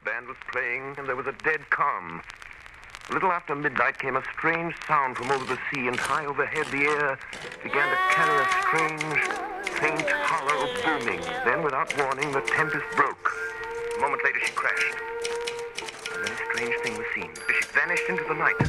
band was playing, and there was a dead calm. A little after midnight came a strange sound from over the sea, and high overhead the air began to carry a strange, faint, hollow booming. Then, without warning, the tempest broke. A moment later, she crashed. And then a strange thing was seen. She vanished into the night.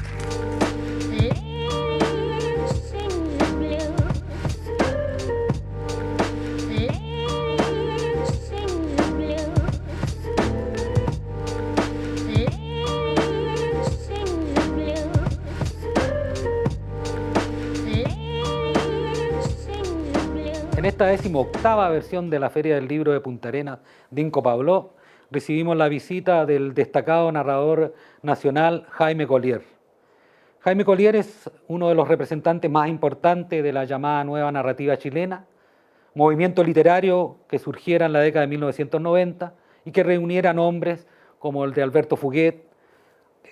En esta 18ª versión de la Feria del Libro de Punta Arenas de Inco Pablo, recibimos la visita del destacado narrador nacional Jaime Collier. Jaime Collier es uno de los representantes más importantes de la llamada nueva narrativa chilena, movimiento literario que surgiera en la década de 1990 y que reuniera nombres como el de Alberto Fuguet,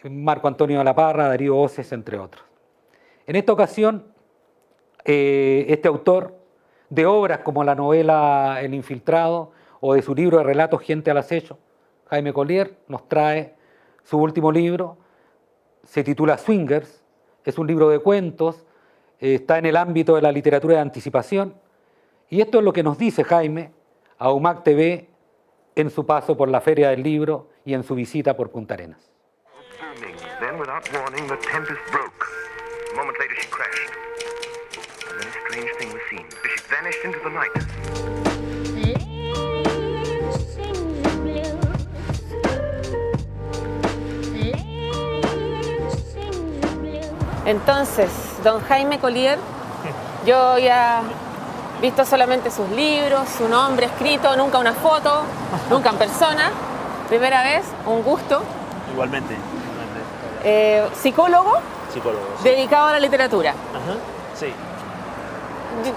Marco Antonio de la Parra, Darío Oces, entre otros. En esta ocasión, este autor de obras como la novela El Infiltrado o de su libro de relatos Gente al acecho, Jaime Collier nos trae su último libro, se titula Swingers, es un libro de cuentos, está en el ámbito de la literatura de anticipación, y esto es lo que nos dice Jaime a UMAC TV en su paso por la Feria del Libro y en su visita por Punta Arenas. Then, without warning, the tempest broke. A moment later, she crashed. And then a strange thing was seen. She vanished into the night. Entonces, don Jaime Collier, yo había visto solamente sus libros, su nombre escrito, nunca una foto, nunca en persona. Primera vez, un gusto. Igualmente. Psicólogo, Sí. dedicado a la literatura. Ajá, sí.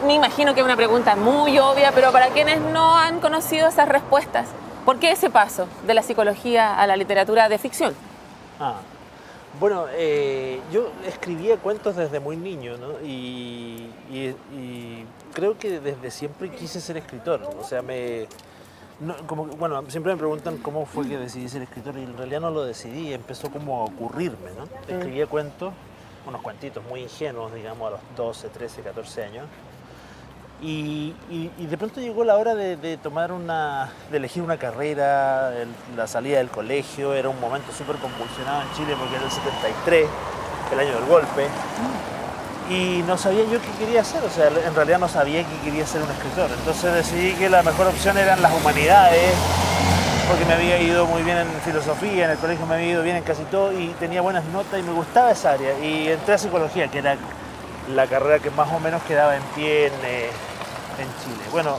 Me imagino que es una pregunta muy obvia, pero para quienes no han conocido esas respuestas, ¿por qué ese paso de la psicología a la literatura de ficción? Bueno, yo escribía cuentos desde muy niño, ¿no? Y creo que desde siempre quise ser escritor. O sea, siempre me preguntan cómo fue que decidí ser escritor y en realidad no lo decidí, empezó como a ocurrirme, ¿no? Escribía cuentos, unos cuentitos muy ingenuos, digamos, a los 12, 13, 14 años. Y de pronto llegó la hora de elegir una carrera, la salida del colegio. Era un momento súper convulsionado en Chile porque era el 73, el año del golpe. Y no sabía yo qué quería hacer, o sea, en realidad no sabía que quería ser un escritor. Entonces decidí que la mejor opción eran las humanidades, porque me había ido muy bien en filosofía, en el colegio me había ido bien en casi todo y tenía buenas notas y me gustaba esa área. Y entré a psicología, que era la carrera que más o menos quedaba en pie en Chile. Bueno,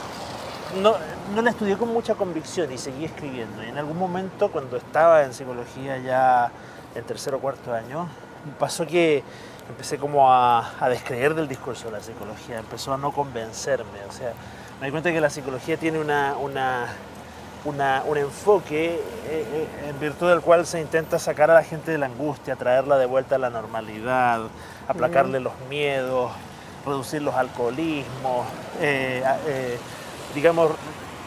no la estudié con mucha convicción y seguí escribiendo. Y en algún momento, cuando estaba en psicología ya en tercero o cuarto año, pasó que empecé como a descreer del discurso de la psicología, empezó a no convencerme. O sea, me di cuenta que la psicología tiene un enfoque en virtud del cual se intenta sacar a la gente de la angustia, traerla de vuelta a la normalidad, aplacarle los miedos, reducir los alcoholismos, digamos,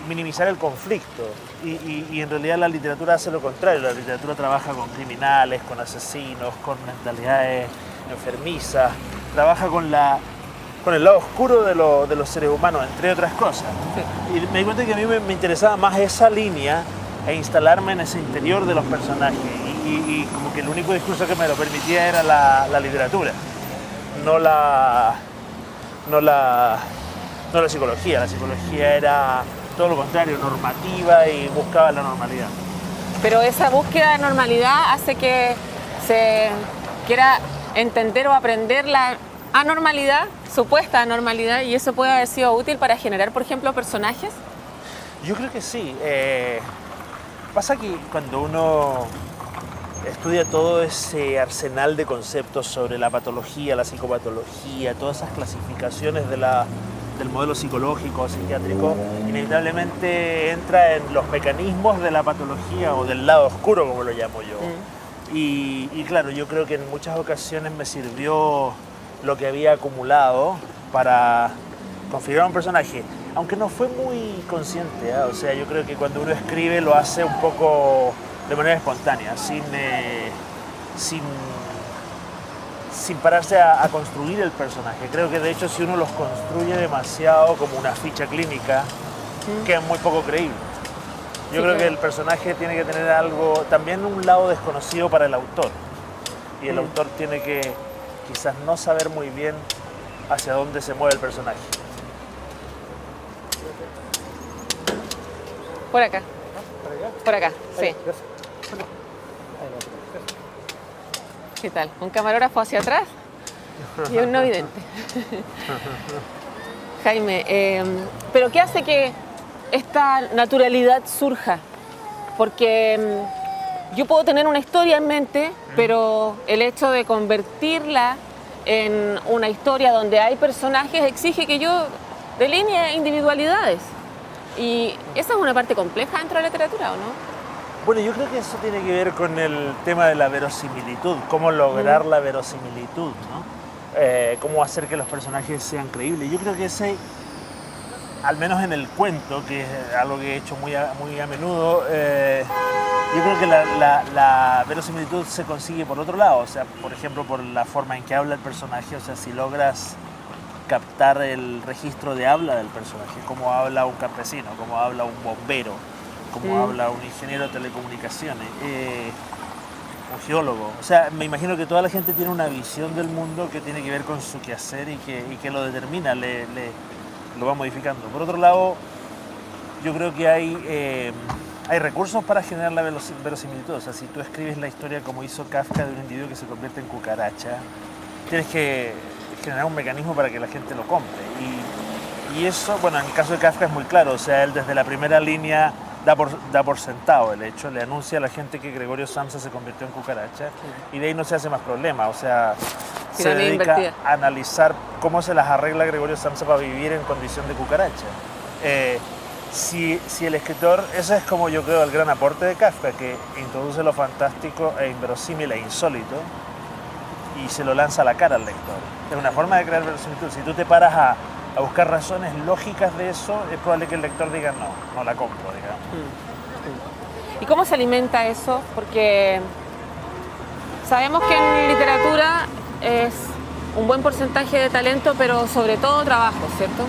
minimizar el conflicto. Y en realidad la literatura hace lo contrario. La literatura trabaja con criminales, con asesinos, con mentalidades enfermizas, trabaja con el lado oscuro de los seres humanos, entre otras cosas. Sí. Y me di cuenta que a mí me interesaba más esa línea e instalarme en ese interior de los personajes. Y como que el único discurso que me lo permitía era la literatura, no la psicología. La psicología era todo lo contrario, normativa y buscaba la normalidad. Pero esa búsqueda de normalidad hace que se quiera entender o aprender la anormalidad, supuesta anormalidad, y eso puede haber sido útil para generar, por ejemplo, personajes. Yo creo que sí. Pasa que cuando uno estudia todo ese arsenal de conceptos sobre la patología, la psicopatología, todas esas clasificaciones del modelo psicológico o psiquiátrico, inevitablemente entra en los mecanismos de la patología o del lado oscuro, como lo llamo yo. Y claro, yo creo que en muchas ocasiones me sirvió lo que había acumulado para configurar un personaje, aunque no fue muy consciente, ¿eh? O sea, yo creo que cuando uno escribe lo hace un poco de manera espontánea, sin pararse a construir el personaje. Creo que de hecho si uno los construye demasiado como una ficha clínica, queda muy poco creíble. Yo creo que el personaje tiene que tener algo, también un lado desconocido para el autor. Y el autor tiene que quizás no saber muy bien hacia dónde se mueve el personaje. Por acá. Por acá, sí. ¿Qué tal? Un camarógrafo hacia atrás y un no vidente. Jaime, ¿pero qué hace que esta naturalidad surja? Porque yo puedo tener una historia en mente, pero el hecho de convertirla en una historia donde hay personajes exige que yo delinee individualidades. Y esa es una parte compleja dentro de la literatura, ¿o no? Bueno, yo creo que eso tiene que ver con el tema de la verosimilitud, cómo lograr la verosimilitud, ¿no? Cómo hacer que los personajes sean creíbles. Yo creo que ese, al menos en el cuento, que es algo que he hecho muy a menudo, yo creo que la verosimilitud se consigue por otro lado, o sea, por ejemplo, por la forma en que habla el personaje, o sea, si logras captar el registro de habla del personaje, cómo habla un campesino, cómo habla un bombero, cómo habla un ingeniero de telecomunicaciones, un geólogo. O sea, me imagino que toda la gente tiene una visión del mundo que tiene que ver con su quehacer y que lo determina, lo va modificando. Por otro lado, yo creo que hay recursos para generar la verosimilitud. O sea, si tú escribes la historia como hizo Kafka de un individuo que se convierte en cucaracha, tienes que generar un mecanismo para que la gente lo compre. Y eso, bueno, en el caso de Kafka es muy claro. O sea, él desde la primera línea da por sentado el hecho, le anuncia a la gente que Gregorio Samsa se convirtió en cucaracha y de ahí no se hace más problema. O sea, se dedica a analizar cómo se las arregla Gregorio Samsa para vivir en condición de cucaracha. Si el escritor, ese es como yo creo el gran aporte de Kafka, que introduce lo fantástico e inverosímil e insólito y se lo lanza a la cara al lector. Es una forma de crear verosimilitud. Si tú te paras a buscar razones lógicas de eso, es probable que el lector diga no la compro, digamos. ¿Y cómo se alimenta eso? Porque sabemos que en literatura es un buen porcentaje de talento, pero sobre todo trabajo, ¿cierto?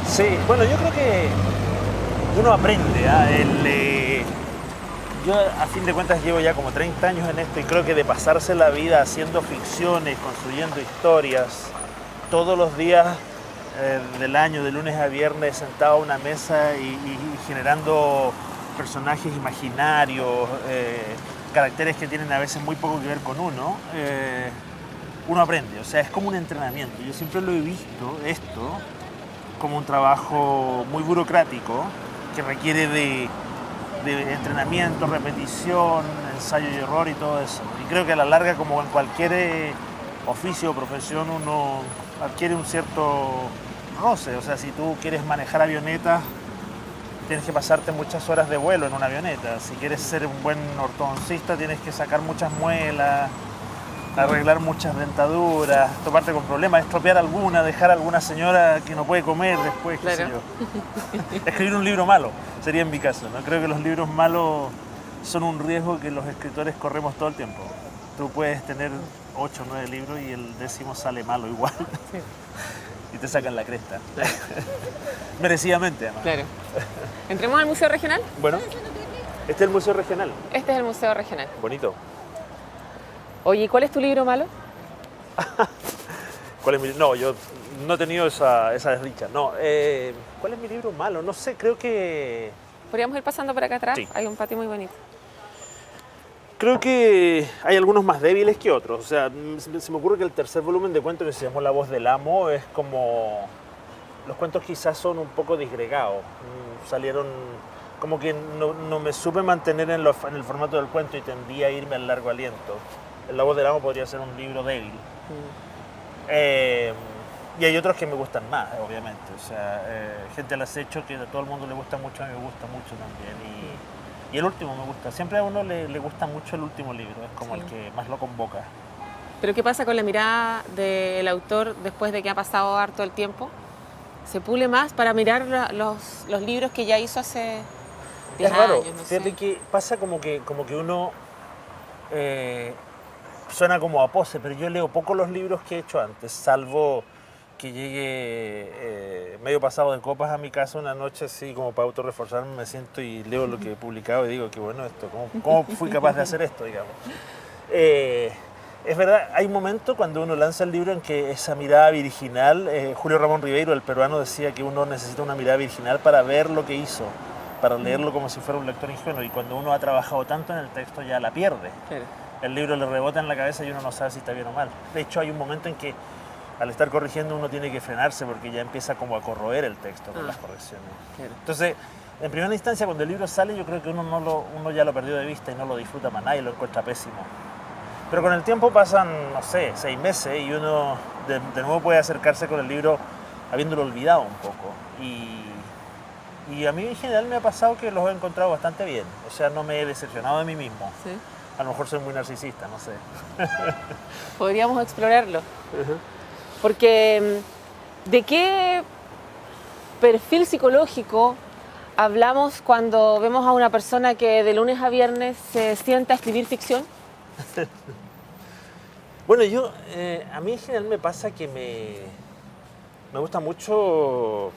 Sí, bueno, yo creo que uno aprende. Yo a fin de cuentas llevo ya como 30 años en esto y creo que de pasarse la vida haciendo ficciones, construyendo historias, todos los días del año, de lunes a viernes, sentado a una mesa y generando personajes imaginarios, caracteres que tienen a veces muy poco que ver con uno, uno aprende. O sea, es como un entrenamiento. Yo siempre lo he visto, esto, como un trabajo muy burocrático que requiere de entrenamiento, repetición, ensayo y error y todo eso. Y creo que a la larga, como en cualquier oficio o profesión, uno adquiere un cierto roce. O sea, si tú quieres manejar avionetas, tienes que pasarte muchas horas de vuelo en una avioneta. Si quieres ser un buen ortodoncista, tienes que sacar muchas muelas, arreglar muchas dentaduras, toparte con problemas, estropear alguna, dejar a alguna señora que no puede comer después, qué sé yo. Escribir un libro malo sería en mi caso, ¿no? Creo que los libros malos son un riesgo que los escritores corremos todo el tiempo. Tú puedes tener 8 o 9 libros y el 10º sale malo igual. Sí. Y te sacan la cresta. Merecidamente, además. Claro. ¿Entremos al Museo Regional? Bueno, este es el Museo Regional. Este es el Museo Regional. Bonito. Oye, ¿cuál es tu libro malo? ¿Cuál es mi... No, yo no he tenido esa desdicha. No, ¿cuál es mi libro malo? No sé, creo que... Podríamos ir pasando por acá atrás. Sí. Hay un patio muy bonito. Creo que hay algunos más débiles que otros. O sea, se me ocurre que el tercer volumen de cuentos, que se llamó La voz del amo, es como... Los cuentos quizás son un poco disgregados. Salieron... Como que no me supe mantener en el formato del cuento y tendí a irme al largo aliento. La voz del amo podría ser un libro débil. Y hay otros que me gustan más, obviamente. O sea, Gente al acecho, que a todo el mundo le gusta mucho, a mí me gusta mucho también. Y el último me gusta. Siempre a uno le gusta mucho el último libro, es como el que más lo convoca. ¿Pero qué pasa con la mirada del autor después de que ha pasado harto el tiempo? ¿Se pule más para mirar los libros que ya hizo hace 10 Es raro, años, no fíjate sé. que pasa como que uno suena como a pose, pero yo leo poco los libros que he hecho antes, salvo que llegue medio pasado de copas a mi casa una noche así como para autorreforzarme, me siento y leo lo que he publicado y digo, qué bueno esto, ¿cómo fui capaz de hacer esto, digamos? Es verdad, hay un momento cuando uno lanza el libro en que esa mirada virginal, Julio Ramón Ribeiro, el peruano, decía que uno necesita una mirada virginal para ver lo que hizo, para leerlo como si fuera un lector ingenuo, y cuando uno ha trabajado tanto en el texto ya la pierde. Claro. El libro le rebota en la cabeza y uno no sabe si está bien o mal. De hecho, hay un momento en que al estar corrigiendo uno tiene que frenarse porque ya empieza como a corroer el texto con las correcciones. Claro. Entonces, en primera instancia, cuando el libro sale, yo creo que uno ya lo perdió de vista y no lo disfruta más nada y lo encuentra pésimo. Pero con el tiempo pasan, no sé, 6 meses y uno de nuevo puede acercarse con el libro habiéndolo olvidado un poco. Y a mí en general me ha pasado que los he encontrado bastante bien. O sea, no me he decepcionado de mí mismo. Sí. A lo mejor soy muy narcisista, no sé. Podríamos explorarlo. Porque, ¿de qué perfil psicológico hablamos cuando vemos a una persona que de lunes a viernes se sienta a escribir ficción? Bueno, a mí en general me pasa que me gusta mucho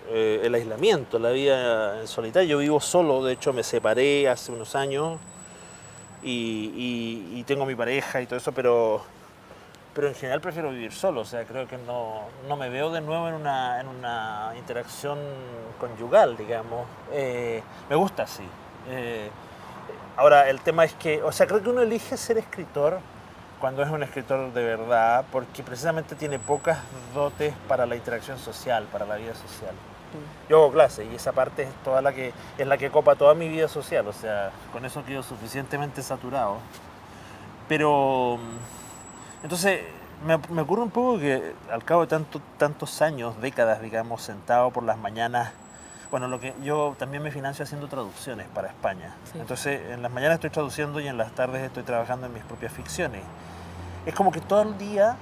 el aislamiento, la vida en solitario. Yo vivo solo, de hecho me separé hace unos años y tengo mi pareja y todo eso, pero en general prefiero vivir solo. O sea, creo que no me veo de nuevo en una interacción conyugal, digamos. Me gusta así. Ahora, el tema es que, o sea, creo que uno elige ser escritor cuando es un escritor de verdad, porque precisamente tiene pocas dotes para la interacción social, para la vida social. Yo hago clases y esa parte es la que copa toda mi vida social, o sea, con eso quedo suficientemente saturado. Pero, entonces, me ocurre un poco que al cabo de tantos años, décadas, digamos, sentado por las mañanas, bueno, yo también me financio haciendo traducciones para España. Sí. Entonces, en las mañanas estoy traduciendo y en las tardes estoy trabajando en mis propias ficciones. Es como que todo el día,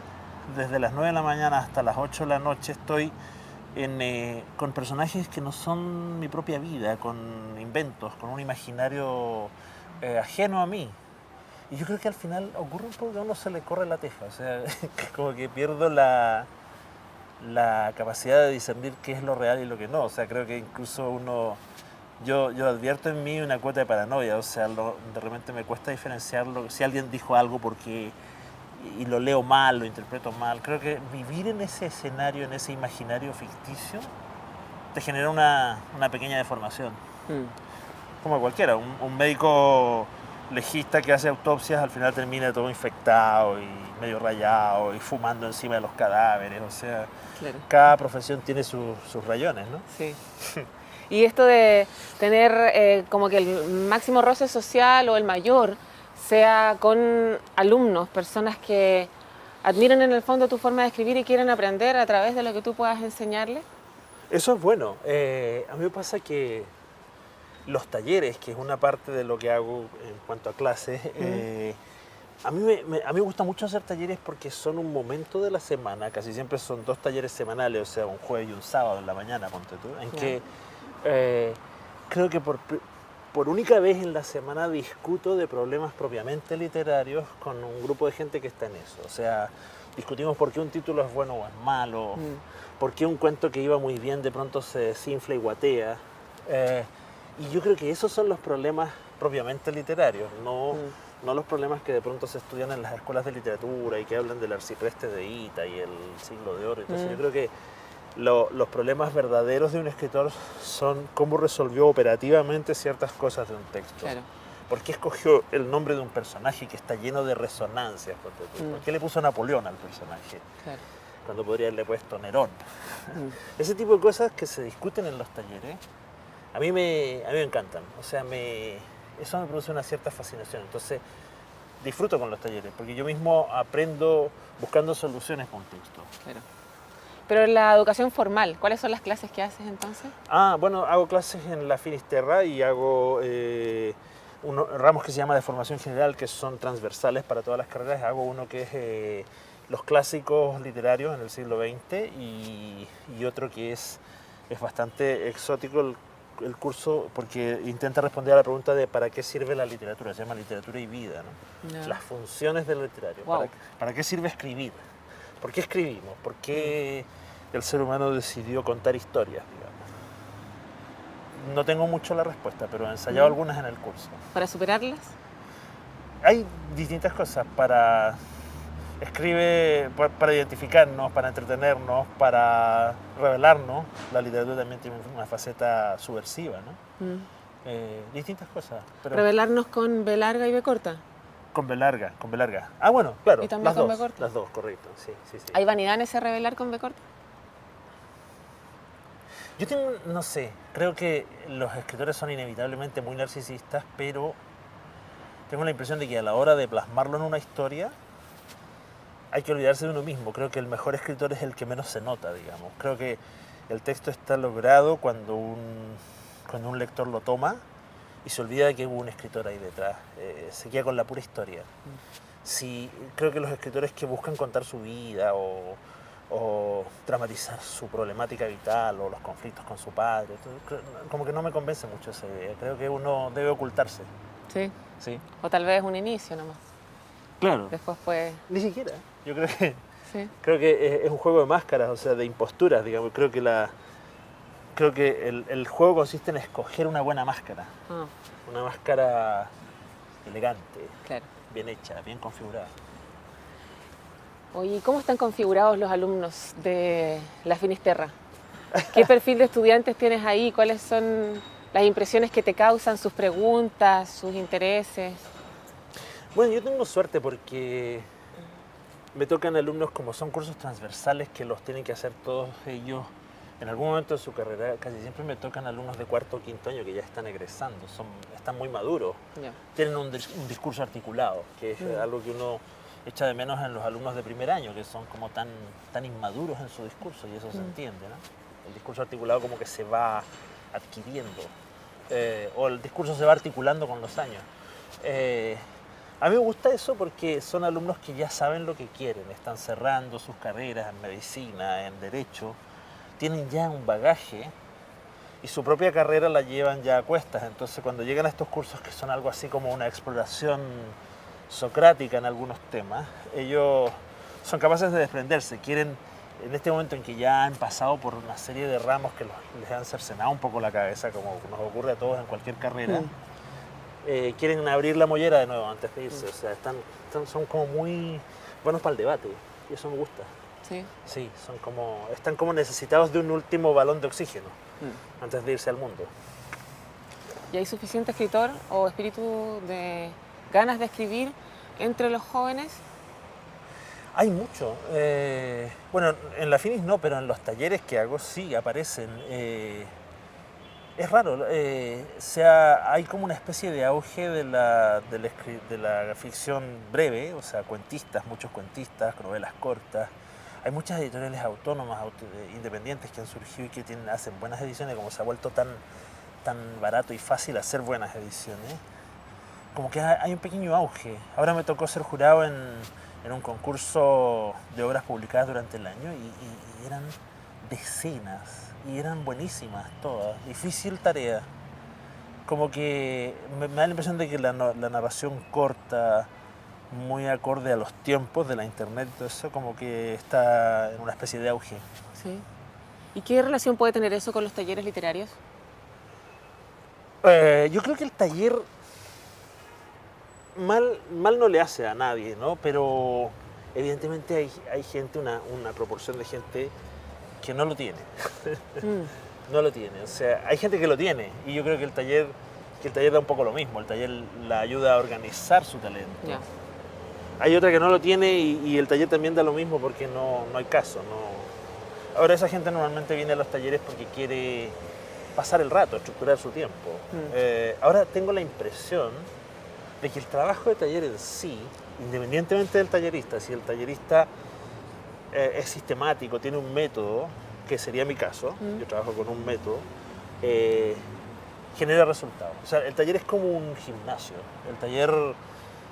desde las 9 de la mañana hasta las 8 de la noche, estoy con personajes que no son mi propia vida, con inventos, con un imaginario ajeno a mí. Y yo creo que al final ocurre un poco que a uno se le corre la teja, o sea, como que pierdo la capacidad de discernir qué es lo real y lo que no. O sea, creo que incluso yo advierto en mí una cuota de paranoia, o sea, de repente me cuesta diferenciarlo. Si alguien dijo algo y lo leo mal, lo interpreto mal, creo que vivir en ese escenario, en ese imaginario ficticio, te genera una pequeña deformación. Como cualquiera, un médico legista que hace autopsias al final termina todo infectado y medio rayado y fumando encima de los cadáveres. O sea, Claro. cada profesión tiene sus rayones, ¿no? Sí. Y esto de tener como que el máximo roce social o el mayor sea con alumnos, personas que admiran en el fondo tu forma de escribir y quieren aprender a través de lo que tú puedas enseñarles. Eso es bueno. A mí me pasa que los talleres, que es una parte de lo que hago en cuanto a clases, a mí me gusta mucho hacer talleres porque son un momento de la semana, casi siempre son 2 talleres semanales, o sea, un jueves y un sábado en la mañana, ponte tú, en que creo que por única vez en la semana discuto de problemas propiamente literarios con un grupo de gente que está en eso. O sea, discutimos por qué un título es bueno o es malo, por qué un cuento que iba muy bien de pronto se desinfla y guatea. Y yo creo que esos son los problemas propiamente literarios, no los problemas que de pronto se estudian en las escuelas de literatura y que hablan del arcipreste de Ita y el siglo de oro. Entonces yo creo que los problemas verdaderos de un escritor son cómo resolvió operativamente ciertas cosas de un texto. Claro. ¿Por qué escogió el nombre de un personaje que está lleno de resonancias? ¿Por qué le puso Napoleón al personaje? Claro. Cuando podría haberle puesto Nerón. Ese tipo de cosas que se discuten en los talleres, a mí me encantan. O sea, eso me produce una cierta fascinación. Entonces, disfruto con los talleres, porque yo mismo aprendo buscando soluciones con texto. Claro. Pero en la educación formal, ¿cuáles son las clases que haces entonces? Bueno, hago clases en la Finisterra y hago unos ramos que se llama de formación general, que son transversales para todas las carreras. Hago uno que es los clásicos literarios en el siglo XX y otro que es bastante exótico, el curso porque intenta responder a la pregunta de ¿para qué sirve la literatura? Se llama literatura y vida, ¿no? Ya. Las funciones del literario. Wow. ¿Para qué sirve escribir? ¿Por qué escribimos? ¿Por qué el ser humano decidió contar historias, digamos? No tengo mucho la respuesta, pero he ensayado algunas en el curso. ¿Para superarlas? Hay distintas cosas para... Escribe para identificarnos, para entretenernos, para revelarnos. La literatura también tiene una faceta subversiva, ¿no? Distintas cosas. Pero Revelarnos con B larga y B corta. con B larga, con B larga. Ah, bueno, claro. ¿Y también las con dos, B corta? las dos, correcto. Sí, sí, sí. ¿Hay vanidad en ese revelar con B corta? Yo tengo, no sé, creo que los escritores son inevitablemente muy narcisistas, pero tengo la impresión de que a la hora de plasmarlo en una historia hay que olvidarse de uno mismo. Creo que el mejor escritor es el que menos se nota, digamos. Creo que el texto está logrado cuando un lector lo toma y se olvida de que hubo un escritor ahí detrás. Se queda con la pura historia. Sí, creo que los escritores que buscan contar su vida o dramatizar su problemática vital o los conflictos con su padre, como que no me convence mucho esa idea. Creo que uno debe ocultarse. Sí. Sí. O tal vez un inicio nomás. Claro. Después puede... Ni siquiera. Yo Sí. creo que es un juego de máscaras, o sea, de imposturas, digamos. Creo que el juego consiste en escoger una buena máscara. Ah, Una máscara elegante, claro. bien hecha, bien configurada. Oye, ¿y cómo están configurados los alumnos de la Finisterra? ¿Qué perfil de estudiantes tienes ahí? ¿Cuáles son las impresiones que te causan, sus preguntas, sus intereses? Bueno, yo tengo suerte porque me tocan alumnos, como son cursos transversales que los tienen que hacer todos ellos en algún momento de su carrera. Casi siempre me tocan alumnos de cuarto o quinto año que ya están egresando, están muy maduros, Ya. tienen un discurso articulado, que es algo que uno echa de menos en los alumnos de primer año, que son como tan inmaduros en su discurso, y eso se entiende, ¿no? El discurso articulado como que se va adquiriendo, o el discurso se va articulando con los años. A mí me gusta eso porque son alumnos que ya saben lo que quieren, están cerrando sus carreras en medicina, en derecho, tienen ya un bagaje y su propia carrera la llevan ya a cuestas. Entonces cuando llegan a estos cursos que son algo así como una exploración socrática en algunos temas, ellos son capaces de desprenderse, quieren, en este momento en que ya han pasado por una serie de ramos que les han cercenado un poco la cabeza, como nos ocurre a todos en cualquier carrera, quieren abrir la mollera de nuevo antes de irse. O sea, son como muy buenos para el debate y eso me gusta. Sí. Sí, están como necesitados de un último balón de oxígeno antes de irse al mundo. ¿Y hay suficiente escritor o espíritu de ganas de escribir entre los jóvenes? Hay mucho. Bueno, en la Finis no, pero en los talleres que hago sí aparecen. Es raro, hay como una especie de auge de la ficción breve, o sea, cuentistas, muchos cuentistas, novelas cortas. Hay muchas editoriales autónomas, independientes que han surgido y que hacen buenas ediciones, como se ha vuelto tan barato y fácil hacer buenas ediciones. Como que hay un pequeño auge. Ahora me tocó ser jurado en un concurso de obras publicadas durante el año y eran decenas y eran buenísimas todas. Difícil tarea. Como que me da la impresión de que la narración corta, muy acorde a los tiempos de la internet y todo eso, como que está en una especie de auge. Sí. ¿Y qué relación puede tener eso con los talleres literarios? Yo creo que el taller mal no le hace a nadie, ¿no? Pero evidentemente hay gente, una proporción de gente que no lo tiene. No lo tiene. O sea, hay gente que lo tiene y yo creo que el taller da un poco lo mismo. El taller la ayuda a organizar su talento. Ya. Hay otra que no lo tiene y el taller también da lo mismo porque no hay caso. No. Ahora esa gente normalmente viene a los talleres porque quiere pasar el rato, estructurar su tiempo. Ahora tengo la impresión de que el trabajo de taller en sí, independientemente del tallerista, si el tallerista es sistemático, tiene un método, que sería mi caso, yo trabajo con un método, genera resultados. O sea, el taller es como un gimnasio. El taller,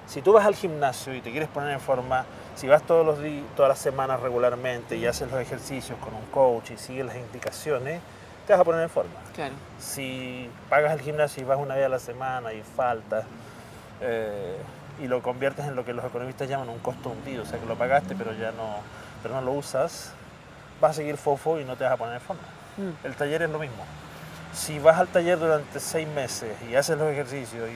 si tú vas al gimnasio y te quieres poner en forma, si vas todas las semanas regularmente y haces los ejercicios con un coach y sigues las indicaciones, te vas a poner en forma. Claro. Si pagas el gimnasio y vas una vez a la semana y faltas, y lo conviertes en lo que los economistas llaman un costo hundido, o sea que lo pagaste pero no lo usas, vas a seguir fofo y no te vas a poner en forma. El taller es lo mismo. Si vas al taller durante 6 meses y haces los ejercicios,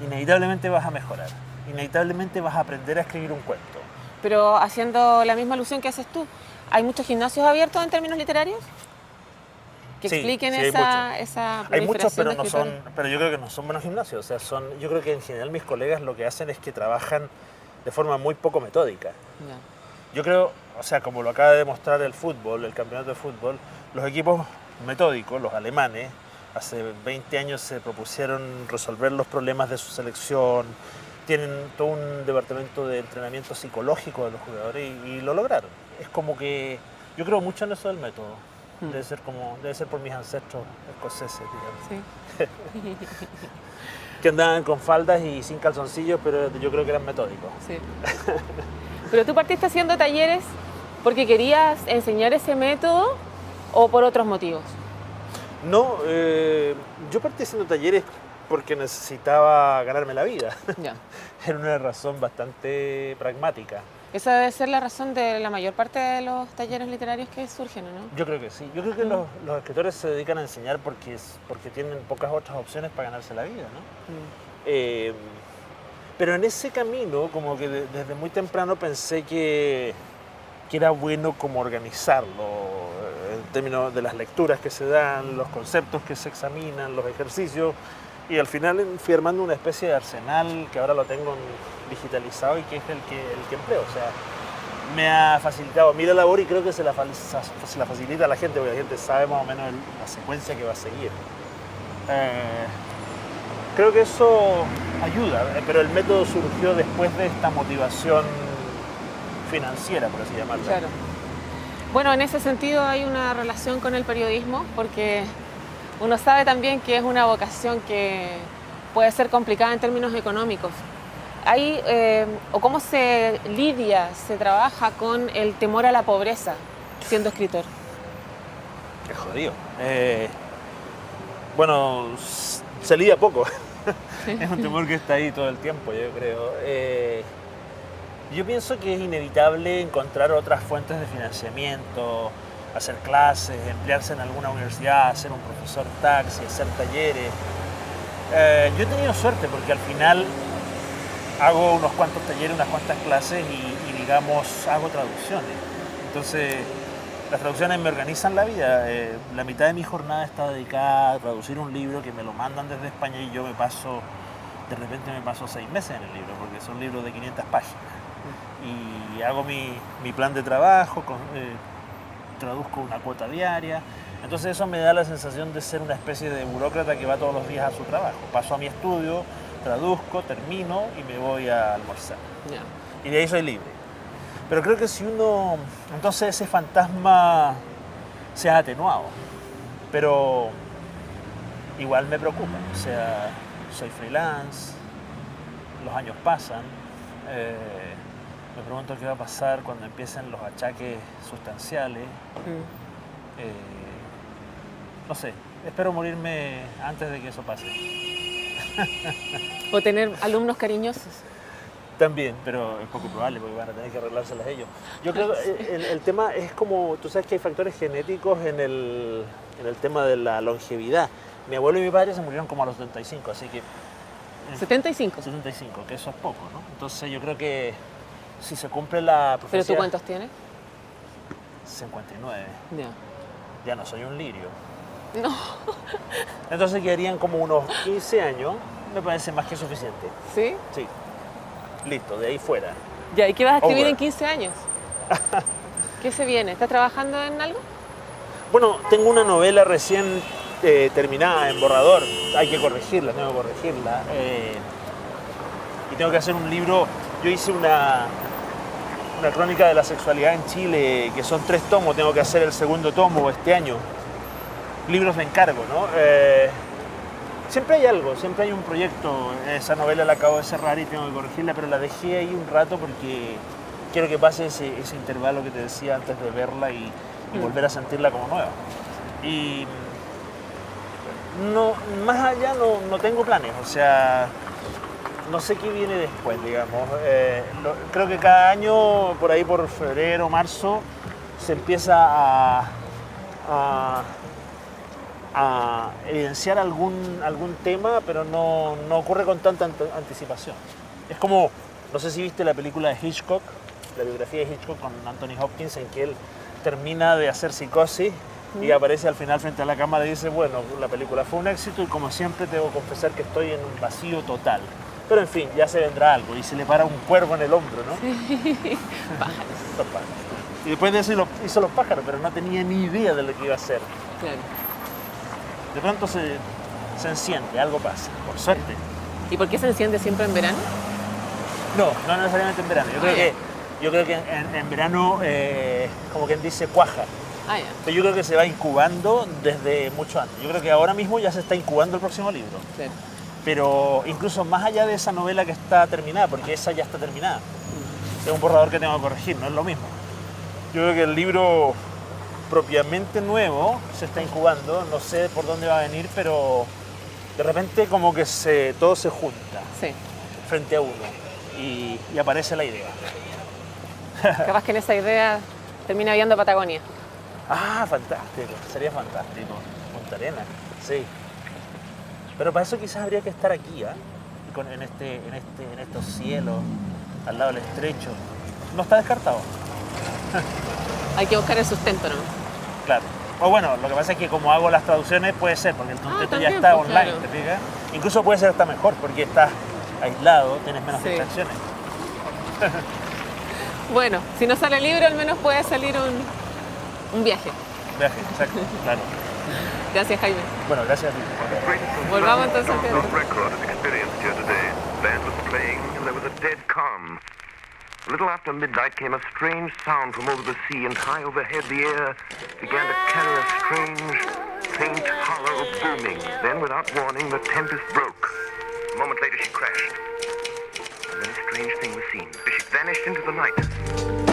inevitablemente vas a mejorar, inevitablemente vas a aprender a escribir un cuento. Pero haciendo la misma alusión que haces tú, ¿hay muchos gimnasios abiertos en términos literarios? Que Sí, expliquen sí, esa hay muchos, proliferación pero de no son, escritores. pero yo creo que no son buenos gimnasios. O sea, yo creo que en general mis colegas lo que hacen es que trabajan de forma muy poco metódica. Ya. Yo creo, o sea, como lo acaba de demostrar el fútbol, el campeonato de fútbol, los equipos metódicos, los alemanes, hace 20 años se propusieron resolver los problemas de su selección, tienen todo un departamento de entrenamiento psicológico de los jugadores y lo lograron. Es como que yo creo mucho en eso del método. Debe ser por mis ancestros escoceses, digamos. Sí. Que andaban con faldas y sin calzoncillos, pero yo creo que eran metódicos. Sí. Pero tú partiste haciendo talleres porque querías enseñar ese método o por otros motivos. No, yo partí haciendo talleres porque necesitaba ganarme la vida. Ya. Era una razón bastante pragmática. Esa debe ser la razón de la mayor parte de los talleres literarios que surgen, ¿o no? Yo creo que sí. Yo creo que los escritores se dedican a enseñar porque tienen pocas otras opciones para ganarse la vida, ¿no? Pero en ese camino, como que desde muy temprano pensé que era bueno como organizarlo, en términos de las lecturas que se dan, los conceptos que se examinan, los ejercicios, y al final fui armando una especie de arsenal que ahora lo tengo digitalizado y que es el que empleo. O sea, me ha facilitado a mí la labor y creo que se la facilita a la gente, porque la gente sabe más o menos la secuencia que va a seguir. Creo que eso ayuda, pero el método surgió después de esta motivación financiera, por así llamarla. Claro. Bueno, en ese sentido hay una relación con el periodismo, porque uno sabe también que es una vocación que puede ser complicada en términos económicos. ¿O cómo se lidia, se trabaja con el temor a la pobreza siendo escritor? Qué jodido. Bueno, se lidia poco. Es un temor que está ahí todo el tiempo, yo creo. Yo pienso que es inevitable encontrar otras fuentes de financiamiento, hacer clases, emplearse en alguna universidad, ser un profesor taxi, hacer talleres. Yo he tenido suerte porque al final hago unos cuantos talleres, unas cuantas clases y digamos, hago traducciones. Entonces, las traducciones me organizan la vida. La mitad de mi jornada está dedicada a traducir un libro que me lo mandan desde España y yo de repente me paso 6 meses en el libro, porque son libros de 500 páginas. Y hago mi plan de trabajo, traduzco una cuota diaria. Entonces eso me da la sensación de ser una especie de burócrata que va todos los días a su trabajo. Paso a mi estudio, traduzco, termino y me voy a almorzar. Yeah. Y de ahí soy libre. Pero creo que entonces ese fantasma se ha atenuado. Pero igual me preocupa. O sea, soy freelance, los años pasan. Me pregunto qué va a pasar cuando empiecen los achaques sustanciales. No sé, espero morirme antes de que eso pase. O tener alumnos cariñosos. También, pero es poco probable porque van a tener que arreglárselas ellos. Yo creo que el tema es como, tú sabes que hay factores genéticos en el tema de la longevidad. Mi abuelo y mi padre se murieron como a los 75, así que... 75. 75, que eso es poco, ¿no? Entonces yo creo que si se cumple la profecía... ¿Pero tú cuántos tienes? 59. Ya. Ya no soy un lirio. No. Entonces quedarían como unos 15 años, me parece más que suficiente. ¿Sí? Sí. Listo, de ahí fuera. Ya, ¿y qué vas a escribir Over. en 15 años? ¿Qué se viene? ¿Estás trabajando en algo? Bueno, tengo una novela recién terminada en borrador. Hay que corregirla, tengo que corregirla. Y tengo que hacer un libro. Yo hice una crónica de la sexualidad en Chile, que son 3 tomos. Tengo que hacer el segundo tomo este año. Libros de encargo, ¿no? Siempre hay algo, siempre hay un proyecto. Esa novela la acabo de cerrar y tengo que corregirla, pero la dejé ahí un rato porque quiero que pase ese intervalo que te decía antes de verla y volver a sentirla como nueva. Y no, más allá no tengo planes, o sea, no sé qué viene después, digamos. Creo que cada año, por ahí por febrero, marzo, se empieza a evidenciar algún tema, pero no ocurre con tanta anticipación. Es como, no sé si viste la película de Hitchcock, la biografía de Hitchcock con Anthony Hopkins, en que él termina de hacer Psicosis y aparece al final frente a la cámara y dice, bueno, la película fue un éxito y como siempre debo confesar que estoy en un vacío total. Pero en fin, ya se vendrá algo y se le para un cuervo en el hombro, ¿no? Sí. Los pájaros. Y después de eso hizo los pájaros, pero no tenía ni idea de lo que iba a hacer. Claro. De pronto se enciende, algo pasa, por suerte. ¿Y por qué se enciende siempre en verano? No necesariamente en verano. Yo creo que en verano, como quien dice, cuaja. Ah, ya. Pero yo creo que se va incubando desde mucho antes. Yo creo que ahora mismo ya se está incubando el próximo libro. Claro. Pero incluso más allá de esa novela que está terminada, porque esa ya está terminada. Es un borrador que tengo que corregir, no es lo mismo. Yo creo que el libro propiamente nuevo se está incubando, no sé por dónde va a venir, pero de repente como que todo se junta Sí. frente a uno y aparece la idea. Capaz que en esa idea termina viendo Patagonia. Ah, fantástico, sería fantástico. Punta Arenas, sí. Pero para eso quizás habría que estar aquí, ¿ah? En estos cielos, al lado del estrecho. No está descartado. Hay que buscar el sustento, ¿no? Claro. O bueno, lo que pasa es que como hago las traducciones puede ser, porque el sustento ya también, está pues, online, claro. ¿te fijas? Incluso puede ser hasta mejor, porque estás aislado, tienes menos Sí. distracciones. Bueno, si no sale el libro, al menos puede salir un viaje. Viaje, exacto, claro. Gracias, Jaime. Bueno, gracias a ti. Volvamos entonces, Don't Pedro. lose record experienced here today. Band was playing and there was a dead calm. A little after midnight came a strange sound from over the sea, and high overhead the air began to carry a strange, faint, hollow booming. Then, without warning, the tempest broke. A moment later she crashed. And then a strange thing was seen. She vanished into the night.